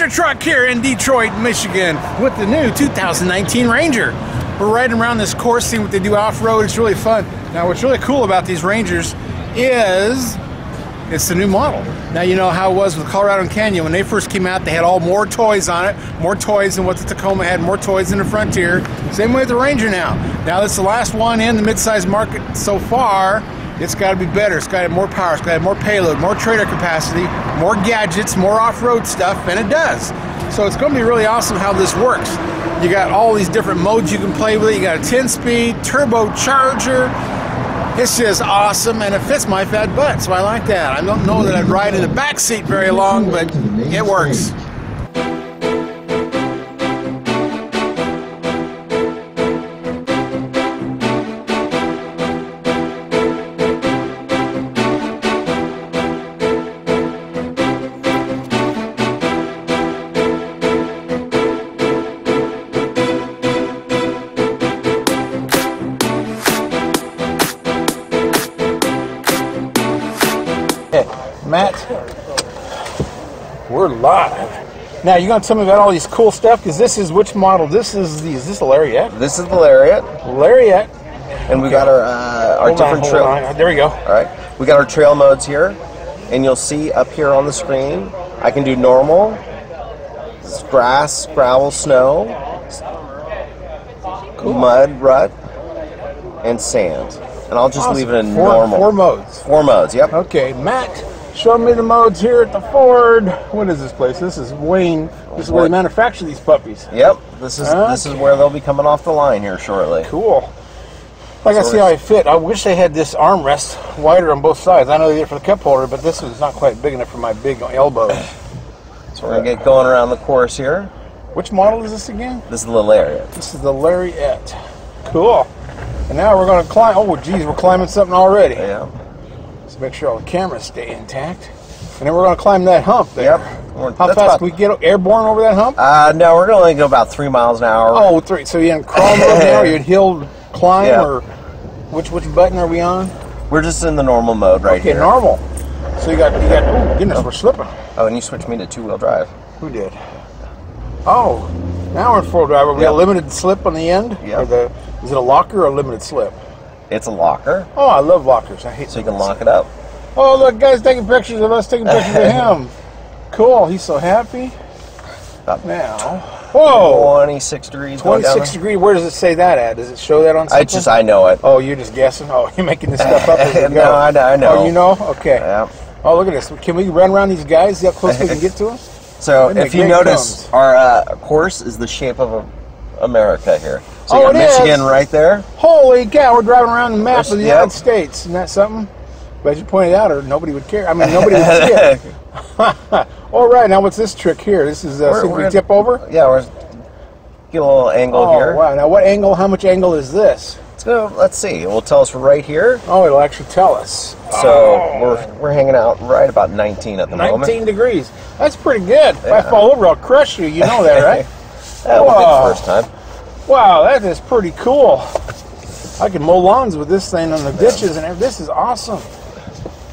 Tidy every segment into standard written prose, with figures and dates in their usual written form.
Monster Truck here in Detroit, Michigan with the new 2019 Ranger. We're riding around this course, seeing what they do off-road. It's really fun. Now, what's really cool about these Rangers is it's the new model. Now, you know how it was with Colorado and Canyon. When they first came out, they had all more toys on it, more toys than what the Tacoma had, more toys than the Frontier. Same way with the Ranger now. Now, that's the last one in the mid-size market so far. It's got to be better. It's got to have more power. It's got to have more payload, more trailer capacity, more gadgets, more off-road stuff, and it does. So it's going to be really awesome how this works. You got all these different modes you can play with it. You got a 10-speed turbocharger. It's just awesome, and it fits my fat butt, so I like that. I don't know that I'd ride in the back seat very long, but it works. Matt, we're live. Now, you're going to tell me about all these cool stuff, because this is which model? Is this the Lariat? This is the Lariat. Lariat. And we got our different trail. There we go. All right. We got our trail modes here, and you'll see up here on the screen, I can do normal, grass, gravel, snow, cool, mud, rut, and sand. And I'll just leave it in normal. Four modes. Four modes, yep. Okay, Matt, show me the modes here at the Ford. What is this place? This is Wayne. This is where they manufacture these puppies. Yep. This is where they'll be coming off the line here shortly. Cool. Like, I see how I fit. I wish they had this armrest wider on both sides. I know they did it for the cup holder, but this is not quite big enough for my big elbows. So we're going to get going around the course here. Which model is this again? This is the Lariat. This is the Lariat. Cool. And now we're going to climb. Oh, geez, we're climbing something already. Yeah. Let's make sure all the cameras stay intact. And then we're going to climb that hump there. Yep. How fast can we get airborne over that hump? No, we're going to only go about 3 miles an hour. Oh, 3. So you're in crawl mode now, or you're in hill climb, or which button are we on? We're just in the normal mode right here. Okay, normal. So you got. Oh goodness, we're slipping. Oh, and you switched me to two-wheel drive. Who did? Oh, now we're in four-wheel drive. Are we a limited slip on the end? Yeah. Is it a locker or a limited slip? It's a locker. Oh, I love lockers. I hate. So you can lock it up. Oh, look, guys taking pictures of us, taking pictures of him. Cool. He's so happy. Now. Whoa. 26 degrees. 26 degrees. Where does it say that at? Does it show that on something? I know it. Oh, you're just guessing? Oh, you're making this stuff up as you go. No, I know. Oh, you know? Okay. Yeah. Oh, look at this. Can we run around these guys? See how close we can get to them? So, if you notice, our course is the shape of America here. So you got Michigan right there. Holy cow, we're driving around the map of the United States. Isn't that something? But as you pointed out, or nobody would care. I mean, nobody would see it. All right, now what's this trick here? This is, see if we tip over? Yeah, we're get a little angle here. Oh, wow. Now what angle, how much angle is this? So, let's see. It will tell us right here. Oh, it'll actually tell us. So, we're hanging out right about 19 at the moment. 19 degrees. That's pretty good. If I fall over, I'll crush you. You know that, right? That will be the first time. Wow, that is pretty cool. I can mow lawns with this thing on the ditches and everything. This is awesome.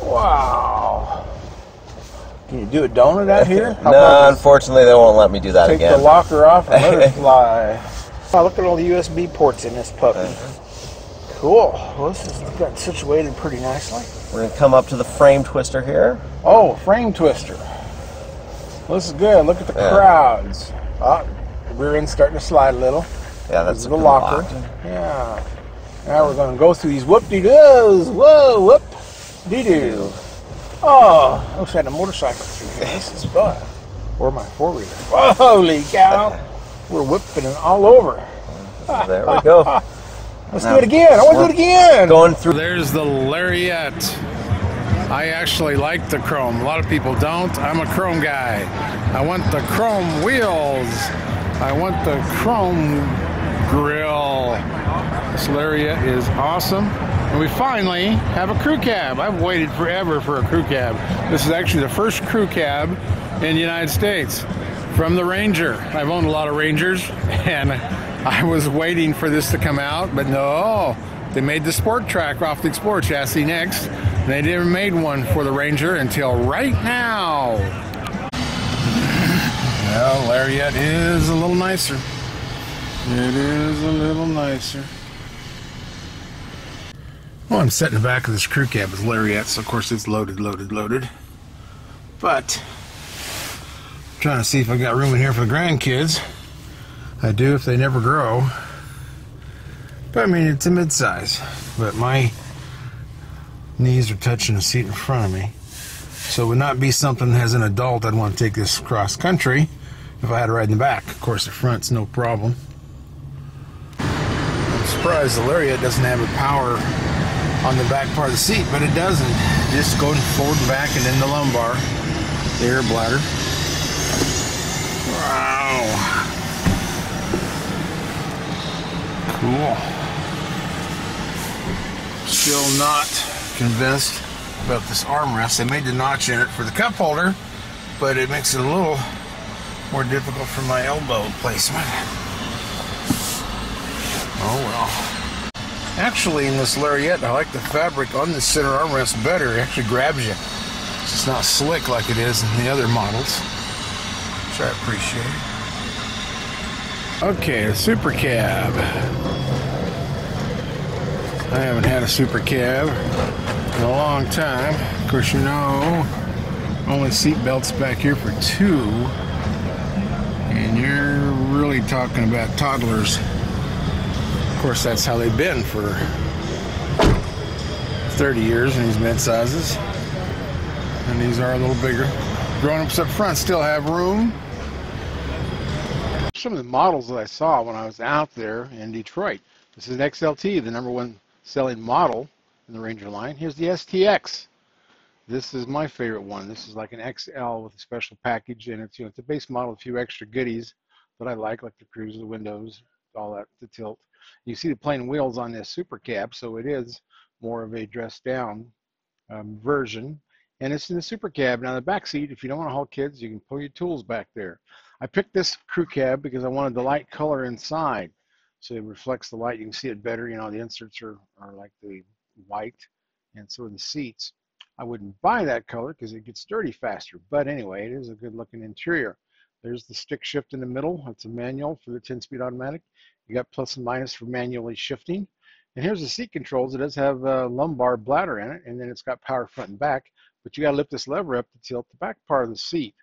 Wow. Can you do a donut out here? No, unfortunately, they won't let me do that again. Take the locker off and let it fly. Wow, look at all the USB ports in this puppy. Cool. Well, this has got situated pretty nicely. We're going to come up to the frame twister here. Oh, frame twister. Well, this is good. Look at the crowds. Oh, the rear end's starting to slide a little. Yeah, that's the locker. Yeah. Now we're going to go through these whoop-de-doos. Whoa, whoop-de-doo. Oh, I wish I had a motorcycle through here. This is fun. Or my four-wheeler. Holy cow. We're whipping it all over. There we go. Let's do it again. I want to do it again. Going through. There's the Lariat. I actually like the chrome. A lot of people don't. I'm a chrome guy. I want the chrome wheels. I want the chrome grill. This Lariat is awesome. And we finally have a crew cab. I've waited forever for a crew cab. This is actually the first crew cab in the United States from the Ranger. I've owned a lot of Rangers, and I was waiting for this to come out, but no. They made the Sport Track off the Explorer chassis next. And they never made one for the Ranger until right now. Lariat is a little nicer. It is a little nicer. Well, I'm sitting in the back of this crew cab with Lariat, so of course it's loaded. But I'm trying to see if I got room in here for the grandkids. I do if they never grow. But I mean, it's a mid-size. But my knees are touching the seat in front of me. So it would not be something as an adult I'd want to take this cross country if I had to ride in the back. Of course, the front's no problem. I'm surprised the Lariat doesn't have a power on the back part of the seat, but it doesn't. Just going forward and back and in the lumbar, the air bladder. Wow. Cool. Still not convinced about this armrest. They made the notch in it for the cup holder, but it makes it a little more difficult for my elbow placement. Oh well. Actually, in this Lariat, I like the fabric on the center armrest better. It actually grabs you. It's just not slick like it is in the other models, which I appreciate. Okay, the Super Cab. I haven't had a Super Cab in a long time. Of course, you know, only seat belts back here for 2. And you're really talking about toddlers. Of course, that's how they've been for 30 years in these mid-sizes. And these are a little bigger. Grown-ups up front still have room. Some of the models that I saw when I was out there in Detroit. This is an XLT, the #1 selling model in the Ranger line. Here's the STX. This is my favorite one. This is like an XL with a special package, and it's, you know, it's a base model with a few extra goodies that I like the cruise, the windows, all that, the tilt. You see the plain wheels on this Super Cab, so it is more of a dressed down version, and it's in the Super Cab. Now the back seat, if you don't want to haul kids, you can pull your tools back there. I picked this crew cab because I wanted the light color inside, so it reflects the light. You can see it better. You know, the inserts are like the white, and so are the seats. I wouldn't buy that color because it gets dirty faster, but anyway, it is a good looking interior. There's the stick shift in the middle. It's a manual for the 10-speed automatic. You got plus and minus for manually shifting. And here's the seat controls. It does have a lumbar bladder in it, and then it's got power front and back, but you got to lift this lever up to tilt the back part of the seat.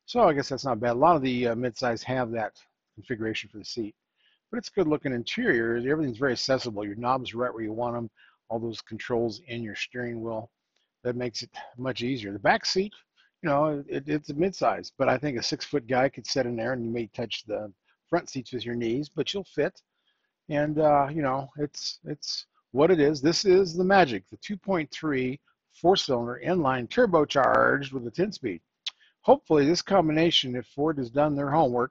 So I guess that's not bad. A lot of the midsize have that configuration for the seat, but it's a good looking interior. Everything's very accessible. Your knobs are right where you want them. All those controls in your steering wheel. That makes it much easier. The back seat, you know, it's a midsize, but I think a 6-foot guy could sit in there, and you may touch the front seats with your knees, but you'll fit. And you know, it's what it is. This is the magic, the 2.3 4-cylinder inline turbocharged with a 10-speed. Hopefully this combination, if Ford has done their homework,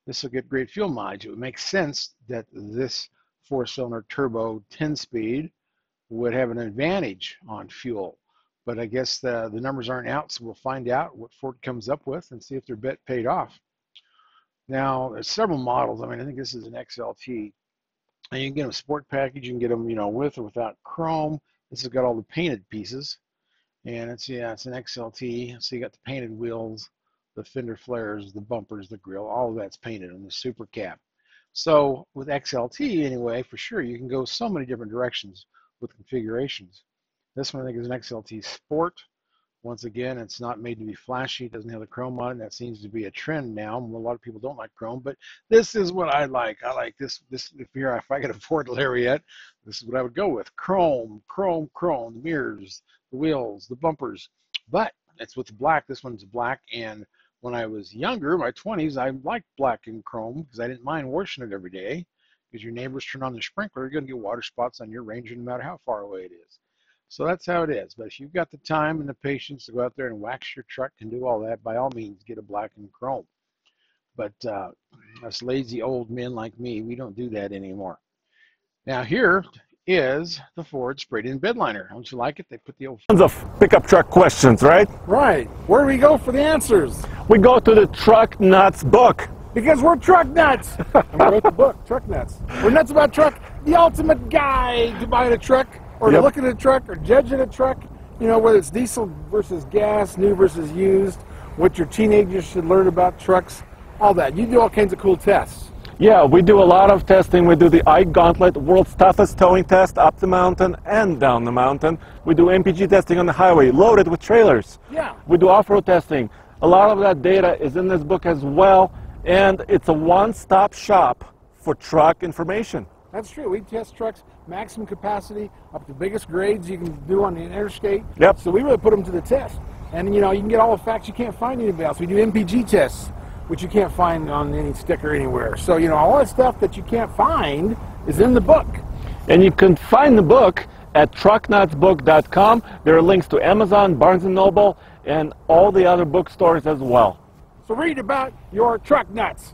this will get great fuel mileage. It would make sense that this 4-cylinder turbo 10-speed would have an advantage on fuel. But I guess the numbers aren't out, so we'll find out what Ford comes up with and see if their bet paid off. Now, there's several models. I mean, I think this is an XLT. And you can get them sport package. You can get them, you know, with or without chrome. This has got all the painted pieces. And it's, yeah, it's an XLT. So you got the painted wheels, the fender flares, the bumpers, the grille. All of that's painted on the Super Cab. So with XLT, anyway, for sure, you can go so many different directions with configurations. This one I think is an XLT Sport. Once again, it's not made to be flashy. It doesn't have the chrome on it. That seems to be a trend now. A lot of people don't like chrome, but this is what I like. I like this. If I could afford Lariat, this is what I would go with. Chrome, the mirrors, the wheels, the bumpers. But it's with the black. This one's black. And when I was younger, my 20s, I liked black and chrome because I didn't mind washing it every day. Because your neighbors turn on the sprinkler, you're going to get water spots on your Ranger no matter how far away it is. So that's how it is. But if you've got the time and the patience to go out there and wax your truck and do all that, by all means, get a black and chrome. But us lazy old men like me, we don't do that anymore. Now here is the Ford sprayed-in bed liner. Don't you like it? They put the old... Tons of pickup truck questions, right? Right. Where do we go for the answers? We go to the Truck Nuts book. Because we're truck nuts. And we wrote the book, Truck Nuts. We're nuts about truck. The ultimate guide to buying a truck, or to looking at a truck, or judging a truck. You know, whether it's diesel versus gas, new versus used, what your teenagers should learn about trucks, all that. You do all kinds of cool tests. Yeah, we do a lot of testing. We do the Ike Gauntlet, world's toughest towing test, up the mountain and down the mountain. We do MPG testing on the highway, loaded with trailers. Yeah. We do off-road testing. A lot of that data is in this book as well, and it's a one-stop shop for truck information. That's true. We test trucks maximum capacity up to the biggest grades you can do on the interstate. Yep. So we really put them to the test. And you know, you can get all the facts you can't find anywhere else. We do MPG tests, which you can't find on any sticker anywhere. So, you know, all that stuff that you can't find is in the book. And you can find the book at trucknutsbook.com. There are links to Amazon, Barnes & Noble, and all the other bookstores as well. So read about your truck nuts.